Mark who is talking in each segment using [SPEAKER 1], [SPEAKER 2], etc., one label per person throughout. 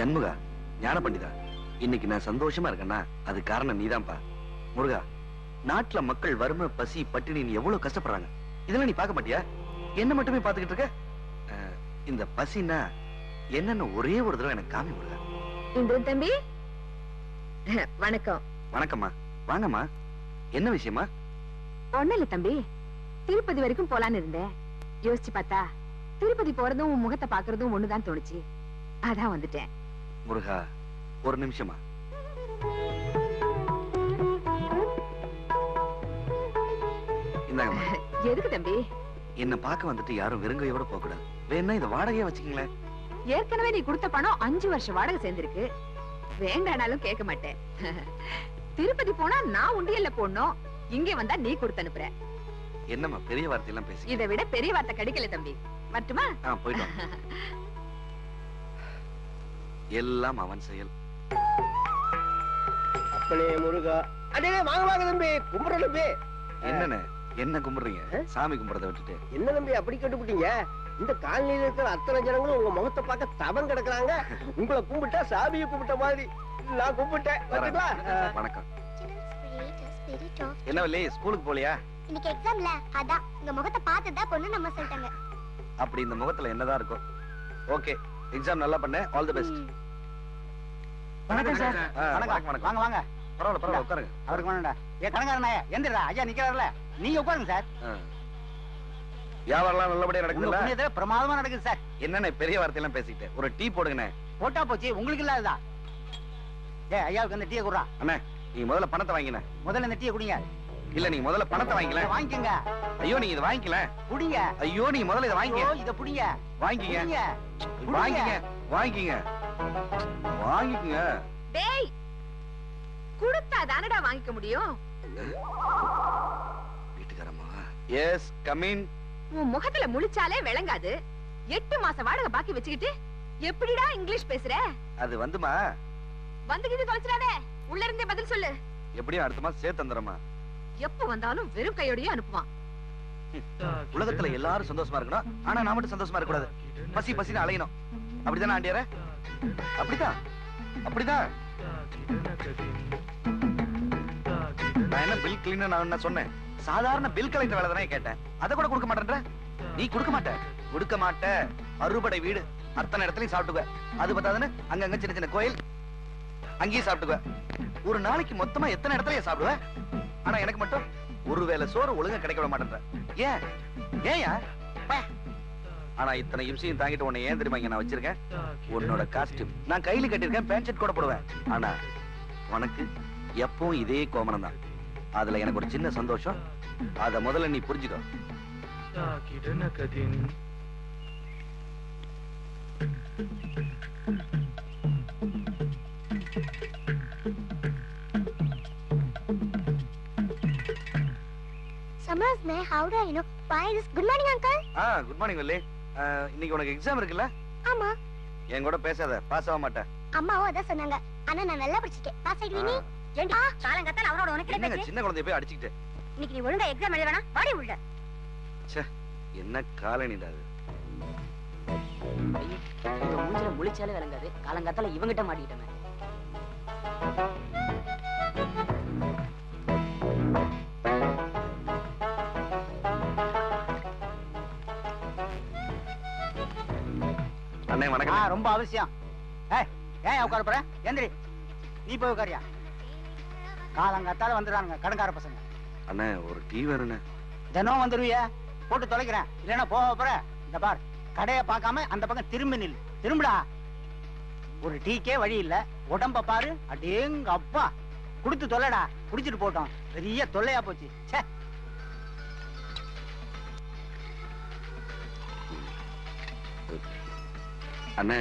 [SPEAKER 1] சண்முகா, ஞான பண்டிதா, இன்னைக்கு நான் சந்தோஷமா இருக்கேன்னா அது காரணம் நீதான்ப்பா. முருகா, நாட்டுல மக்கள் வறுமை, பசி, பட்டினி எவ்வளவு கஷ்டப்படுறாங்க. இதெல்லாம் நீ பார்க்க மாட்டியா? என்ன மட்டுமே பார்த்துக்கிட்டு இருக்க? இந்த பசினா என்னன்னு ஒரே ஒரு தடவை எனக்கு காமி முருகா.
[SPEAKER 2] இந்த தம்பி வணக்கம்.
[SPEAKER 1] வணக்கம்மா, வாங்கம்மா. என்ன விஷயமா?
[SPEAKER 2] ஒண்ணு இல்ல தம்பி, திருப்பதி வரைக்கும் போலான்னு இருந்தேன். யோசிச்சு பார்த்தா திருப்பதி போறதும் உன் முகத்தை பாக்குறதும் ஒண்ணுதான் தோணுச்சு. அதான் வந்துட்டேன்.
[SPEAKER 1] முருகா, ஒரு நிமிஷமா. இந்தாங்கம்மா.
[SPEAKER 2] எதுக்கு தம்பி?
[SPEAKER 1] என்ன பார்க்க வந்துட்டு யாரும் வெறுங்கையோட போக கூடாது. வேணா இத வாடகையா வச்சுக்கீங்களேன்.
[SPEAKER 2] ஏற்கனவே நீ கொடுத்த பணம் 5 வருஷம் வாடகை சேர்ந்திருக்கு. வேண்டானாலும் கேட்க மாட்டேன். திருப்பதி போனா நான் உண்டியல்ல போடணும், இங்கே வந்தா நீ கொடுத்து அனுப்புற.
[SPEAKER 1] என்னம்மா பெரிய வார்த்தை எல்லாம் பேசி?
[SPEAKER 2] இதை விட பெரிய வார்த்தை கிடைக்கல தம்பி. வரட்டுமா?
[SPEAKER 1] போயிட்டோம். எல்லாம் அவன் செயல்.
[SPEAKER 3] அப்பனே முருகா. அடே வாங்க வாங்க தம்பி, கும்பிடுற தம்பி.
[SPEAKER 1] என்னண்ணே, என்ன கும்பிடுறீங்க? சாமி கும்பிடுறத விட்டுட்டு.
[SPEAKER 3] என்ன தம்பி அப்படி கேட்டுப்புட்டீங்க? இந்த காலனியில இருக்கிற அத்தனை ஜனங்களும் உங்க முகத்தை பார்க்க தவம் கிடக்குறாங்க. உங்களை கும்பிட்டா சாமியை கும்பிட்ட மாதிரி நான் கும்பிட்டேன்.
[SPEAKER 1] வணக்கம். என்ன வள்ளி, ஸ்கூலுக்கு போலியா?
[SPEAKER 4] இன்னைக்கு எக்ஸாம்ல, அதான் உங்க முகத்தை பார்த்ததா பொண்ணு நம்ம சொல்லிட்டாங்க.
[SPEAKER 1] அப்படி இந்த முகத்துல என்னதான் இருக்கும்? ஓகே, எக்ஸாம் நல்லா பண்ண. All the best.
[SPEAKER 5] வணக்கம் சார். வணக்கம். வாங்க வாங்க.
[SPEAKER 1] பரவாயில்ல பரவாயில்ல, உட்காருங்க.
[SPEAKER 5] அவருக்கு வேணாம்டா. கணக்காரனே எந்திரா, ஐயா நிக்கிறாருல, நீங்க உட்காருங்க சார்.
[SPEAKER 1] வியாபாரம் நல்லபடியா நடக்குதுல்ல?
[SPEAKER 5] பிரமாதமா நடக்குது சார்.
[SPEAKER 1] என்னண்ணே பெரிய வார்த்தை எல்லாம் பேசிட்டு? ஒரு டீ போடுங்கண்ணே.
[SPEAKER 5] போட்டா போச்சு, உங்களுக்கு இல்லாததா? ஐயாவுக்கு அந்த டீயை குடுறா.
[SPEAKER 1] அண்ணே, நீங்க முதல்ல பணத்தை வாங்கின.
[SPEAKER 5] முதல்ல இந்த டீயை குடிங்க.
[SPEAKER 1] இல்ல, நீங்க முதல்ல பணத்தை வாங்கிக்கல.
[SPEAKER 5] வாங்கிக்கங்க.
[SPEAKER 1] ஐயோ, நீங்க இதை வாங்கிக்கல.
[SPEAKER 5] குடிங்க.
[SPEAKER 1] ஐயோ, நீங்க முதல்ல இதை வாங்கிக்க.
[SPEAKER 5] இதை புடிங்க.
[SPEAKER 1] வாங்கிக்கங்க. வாங்கிக்கங்க. வாங்கிக்கங்க. வாங்கிக்கங்க.
[SPEAKER 2] டேய், குடுத்தா தானடா வாங்கிக்க முடியும்.
[SPEAKER 1] வீட்டுக்காரம்மா. Yes, come in.
[SPEAKER 2] உன் முகத்துல முழிச்சாலே விளங்காது. 8 மாச வாடகை பாக்கி வச்சுக்கிட்டு எப்படிடா இங்கிலீஷ் பேசுற?
[SPEAKER 1] அது வந்துமா,
[SPEAKER 2] வந்துகிட்டு தொலைச்சிடாதே. உள்ள இருந்தே பதில் சொல்லு.
[SPEAKER 1] எப்படியும் அடுத்த மாசம் சேர்த்து தந்துறமா.
[SPEAKER 2] எப்ப வந்தாலும் வெறும் கையோடயே அனுப்புவான்.
[SPEAKER 1] உலகத்துல எல்லாரும் சந்தோஷமா இருக்கணும், ஆனா நான் மட்டும் சந்தோஷமா இருக்க கூடாது. பசி பசின்னு அலையணும். அப்படிதானே ஆண்டியார? அப்படிதான் அப்படிதான். நான் என்ன பில் கிளீனர் நான் சொன்னேன்? சாதாரண பில் கலெக்டர் வேலை தானே கேட்டேன். அதை கூட கொடுக்க மாட்டேன்ற. நீ கொடுக்க மாட்ட. கொடுக்க மாட்ட. அறுபடை வீடு, அத்தனை இடத்துலயும் சாப்பிட்டுக்க. அது பத்தாதுன்னு அங்கங்க சின்ன சின்ன கோயில், அங்கேயும் சாப்பிட்டுக்க. ஒரு நாளைக்கு மொத்தமா எத்தனை இடத்துல சாப்பிடுவ? ஆனா எனக்கு மட்டும் ஒரு வேளை சோறு ஒழுங்கா கிடைக்க விட மாட்டேன்ற. ஏன்? ஏயா? ஆனா இத்தனை இம்சையும் தாங்கிட்டு உன்னை ஏன் தெரியுமா இங்க நான் வச்சிருக்கேன்? உன்னோட காஸ்டியூம் நான் கையில கட்டிருக்கேன், பேண்ட் ஷர்ட் கூட போடுவேன். ஆனா உனக்கு எப்பவும் இதே கோமனம் தான். அதுல எனக்கு ஒரு சின்ன சந்தோஷம். அத முதல்ல நீ புரிஞ்சுக்கோ.
[SPEAKER 4] Summers mein, how do I know? Why this? Good morning, uncle.
[SPEAKER 1] Good morning, Valli. இன்னைக்கு உனக்கு எக்ஸாம் இருக்குல்ல?
[SPEAKER 4] ஆமா.
[SPEAKER 1] என் கூட பேசாத, பாஸ் ஆக மாட்டேன்.
[SPEAKER 4] அம்மாவும் அதான் சொன்னாங்க. ஆனா நான் நல்லா படிச்சிட்டேன். பாஸ் ஆயிடுவே நீ. ஏண்டி காலங்கத்தால அவரோட உனக்கு என்ன பேச்சு?
[SPEAKER 1] சின்ன குழந்தைய போய் அடிச்சிட்டே.
[SPEAKER 4] இன்னைக்கு நீ ஒழுங்கா எக்ஸாம் எழுத வேணாம். வாடி உள்ள.
[SPEAKER 1] ச்சே, என்ன காலனிடா அது.
[SPEAKER 6] இந்த மூஞ்சில முழிச்சாலே விளங்காது. காலங்கத்தால இவங்கிட்ட மாட்டிட்டேன்.
[SPEAKER 1] அண்ணே வணக்கம்.
[SPEAKER 5] ரொம்ப அவசியம். ஏன் உட்கார போற? எந்திரி, நீ போய் உட்காரியா. காலங்கத்தால வந்துடுறானுங்க கடன்கார பசங்க.
[SPEAKER 1] அண்ணே ஒரு டீ வேணுண்ணே.
[SPEAKER 5] தினம் வந்துருவிய, போட்டு தொலைக்கிறேன். இல்லைன்னா போக போற. இந்த பார், கடையை பார்க்காம அந்த பக்கம் திரும்பி நில். திரும்புடா. ஒரு டீக்கே வழி இல்ல. உடம்ப பாரு, அடேங்க அப்பா. குடுத்து தொலைடா. குடிச்சிட்டு போட்டோம். பெரிய தொல்லையா போச்சு. சே,
[SPEAKER 1] அண்ணே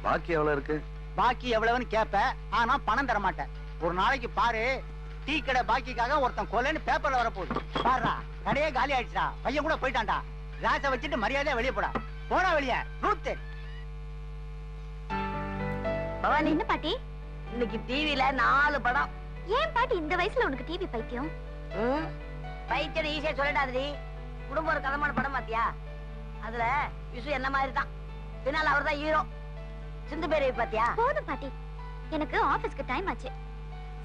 [SPEAKER 1] பாக்கி எவ்வளவு இருக்கு?
[SPEAKER 5] பாக்கி எவ்வளவுன்னு கேப்ப, ஆனா பணம் தர மாட்டேன். ஒரு நாளைக்கு பாரு, டீ கடை பாக்கிக்காக ஒருத்தன் கொலைன்னு பேப்பர்ல வர போகுது. பாருடா, கடையே காலி ஆயிடுச்சா. பையன் கூட போயிட்டான்டா. ராசை வச்சுட்டு மரியாதையா வெளியே போடா. போடா வெளியே. நூத்து
[SPEAKER 4] பவானி. என்ன பாட்டி?
[SPEAKER 6] இன்னைக்கு டிவில 4 படம்.
[SPEAKER 4] ஏன் பாட்டி இந்த வயசுல உனக்கு டிவி பைத்தியம்?
[SPEAKER 6] பைத்தியம் ஈஸியா சொல்லிடாதடி. குடும்ப ஒரு கதமான படம் பாத்தியா? அதுல விசு என்ன மாதிரி தான். பின்னால அவர் தான் ஹீரோ.
[SPEAKER 4] சிந்து பேரவை பாத்தியா? போதும் பாட்டி, எனக்கு ஆபீஸ்க்கு டைம் ஆச்சு.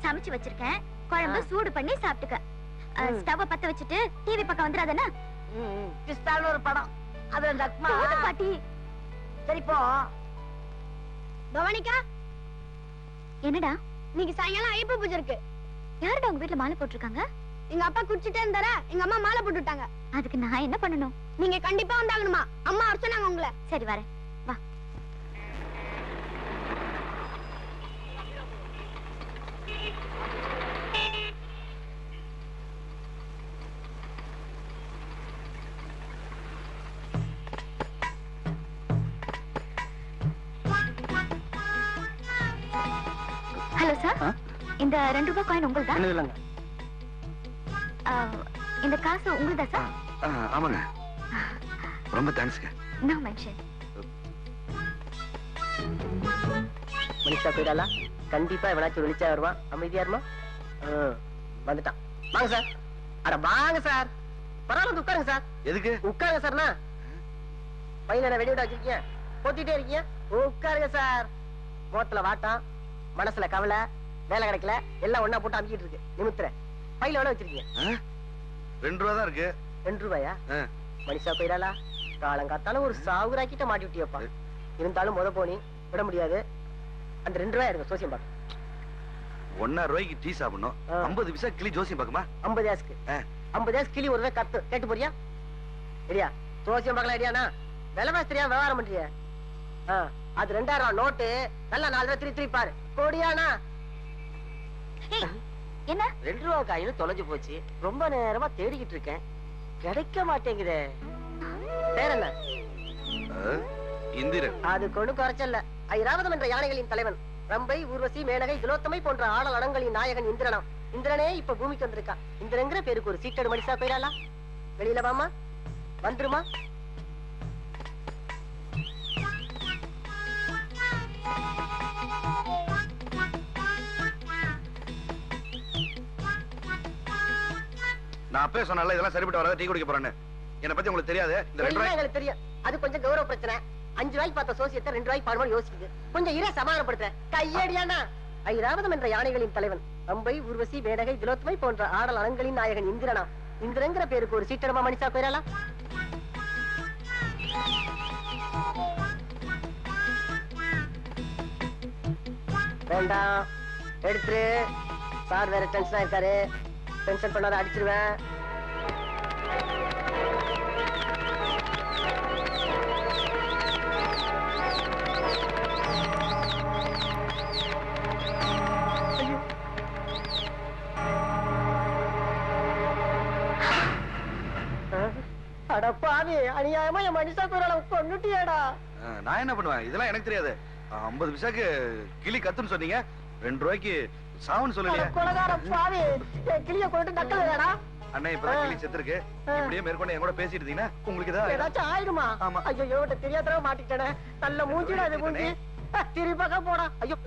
[SPEAKER 4] சமைச்சு வச்சிருக்கேன், குழம்பு சூடு பண்ணி சாப்பிட்டுக்க. ஸ்டவ் பத்த வச்சுட்டு டிவி பக்கம் வந்துடாதேனா?
[SPEAKER 6] கிறிஸ்டால்னு ஒரு படம், அது அந்த அக்மா.
[SPEAKER 4] போதும் பாட்டி.
[SPEAKER 6] சரி போ.
[SPEAKER 4] பவானிகா, என்னடா நீங்க சாயங்காலம் ஐயப்ப பூஜை இருக்கு. யாருடா உங்க வீட்டுல மாலை போட்டிருக்காங்க? எங்க அப்பா குடிச்சிட்டே இருந்தாரா, எங்க அம்மா மாலை போட்டு விட்டாங்க. அதுக்கு நான் என்ன பண்ணணும்? நீங்க கண்டிப்பா வந்தாகணுமா? அம்மா வர சொன்னாங்க உங்களை. சரி வரேன், வா. ஹலோ சார், இந்த 2 ரூபாய் காயின் உங்களுதா?
[SPEAKER 5] இல்லைங்க.
[SPEAKER 4] இந்த காசு உங்களுதா சார்?
[SPEAKER 1] ஆமாங்க, ரொம்ப தேங்க்ஸ்ங்க.
[SPEAKER 4] No mention.
[SPEAKER 3] மனிஷா போயிடாலா? கண்டிப்பா எவனாச்சும் வெளிச்சா வருவான். அமைதியா இருமா. வந்துட்டான். வாங்க சார். அட வாங்க சார். பரவாயில்ல, வந்து உட்காருங்க சார்.
[SPEAKER 1] எதுக்கு
[SPEAKER 3] உட்காருங்க சார்னா. பையன வெடி விட வச்சிருக்கீங்க, போத்திட்டே இருக்கீங்க. உட்காருங்க சார். முகத்துல வாட்டம், மனசுல கவலை, வேலை கிடைக்கல, எல்லாம் ஒன்னா போட்டு அமுக்கிட்டு இருக்கு. நிமித்துறேன். பையில எவ்வளவு வச்சிருக்கீங்க?
[SPEAKER 1] 2 ரூபா தான் இருக்கு.
[SPEAKER 3] 2 ரூபாயா? மனிஷா போயிடாலா? காலங்காத்தாலும் ஒரு சாவுராக்கிட்ட மாட்டி விட்டியப்பா. இருந்தாலும் முத போனி விட முடியாது. அந்த 2 ரூபாய் எடுங்க, சோசியம் பாக்க.
[SPEAKER 1] 1.5 ரூபாய்க்கு டீ சாப்பிடணும். 50 பைசா கிளி ஜோசியம் பாக்குமா?
[SPEAKER 3] 50 ஆஸ்க்கு 50 ஆஸ் கிளி ஒரு ரூபாய் கத்து கேட்டு போறியா? சரியா? சோசியம் பார்க்கலாம். ஐடியானா விலைவாசி தெரியாம விவகாரம் பண்றிய. அது 2000 ரூபாய் நோட்டு. நல்லா 4 ரூபாய் திருப்பி பாரு. கோடியானா?
[SPEAKER 4] என்ன
[SPEAKER 3] 2 ரூபாய் காயின்னு தொலைஞ்சு போச்சு. ரொம்ப நேரமா தேடிக்கிட்டு இருக்கேன், கிடைக்க மாட்டேங்குதே. பேர் என்ன?
[SPEAKER 1] இந்திரன்.
[SPEAKER 3] அது கொண்டு குறைச்சல்ல. ஐராவதம் என்ற யானைகளின் தலைவன். ரம்பை, ஊர்வசி, மேனகை, திலோத்தமை போன்ற ஆடல் அடங்களின் நாயகன் இந்திரனாம். இந்திரனே இப்ப பூமிக்கு வந்திருக்கா. இந்திரங்கிற பேருக்கு ஒரு சீட்டடு மனுஷா போயிடாலா? வெளியில வாமா, வந்துருமா.
[SPEAKER 1] நான் அப்பவே சொன்னல இதெல்லாம் சரிப்பட்டு வராத, டீ குடிக்க போறேன்னு. என்ன பத்தி உங்களுக்கு தெரியாது. இந்த 2 ரூபாய்
[SPEAKER 3] எனக்கு தெரியும். அது கொஞ்சம் கௌரவ பிரச்சனை. 5 ரூபாய்க்கு பார்த்த சோசியத்தை 2 ரூபாய்க்கு பாடும்போது யோசிக்குது. கொஞ்சம் இர சமாதானப்படுத்த கையடியானா. ஐராவதம் என்ற யானைகளின் தலைவன். ரம்பை, ஊர்வசி, மேனகை, திலோத்தமை போன்ற ஆடல் அலங்களின் நாயகன் இந்திரனா. இந்திரங்கிற பேருக்கு ஒரு சீட்டடமா மனுஷா போயிடலா? வேண்டாம், எடுத்துரு. சார் வேற டென்ஷனா இருக்காரு. டென்ஷன் பண்ணாத, அடிச்சிருவேன். அடப்பாவி, அநியாயமா என் மனுஷா குரலை கொன்னுட்டியாடா.
[SPEAKER 1] நான் என்ன பண்ணுவேன், இதெல்லாம் எனக்கு தெரியாது. 50 பைசாக்கு கிளி கத்துன்னு சொன்னீங்க, 2 ரூபாய்க்கு சாவுன்னு சொல்லலையே.
[SPEAKER 3] கொலகார பாவி, என் கிளிய கொண்டு நக்கல் வேடா.
[SPEAKER 1] அண்ணே, இப்பதான் கிளி செத்துருக்கு. இப்படியே மேற்கொண்டு என் கூட பேசிட்டு இருந்தீங்கன்னா உங்களுக்கு
[SPEAKER 3] ஏதாச்சும் ஆயிடுமா?
[SPEAKER 1] ஆமா.
[SPEAKER 3] ஐயோ, தெரியாதவ மாட்டிக்கிட்டேன். நல்ல மூஞ்சிடா இது மூஞ்சி. திருப்பி பக்கம் போடா. ஐயோ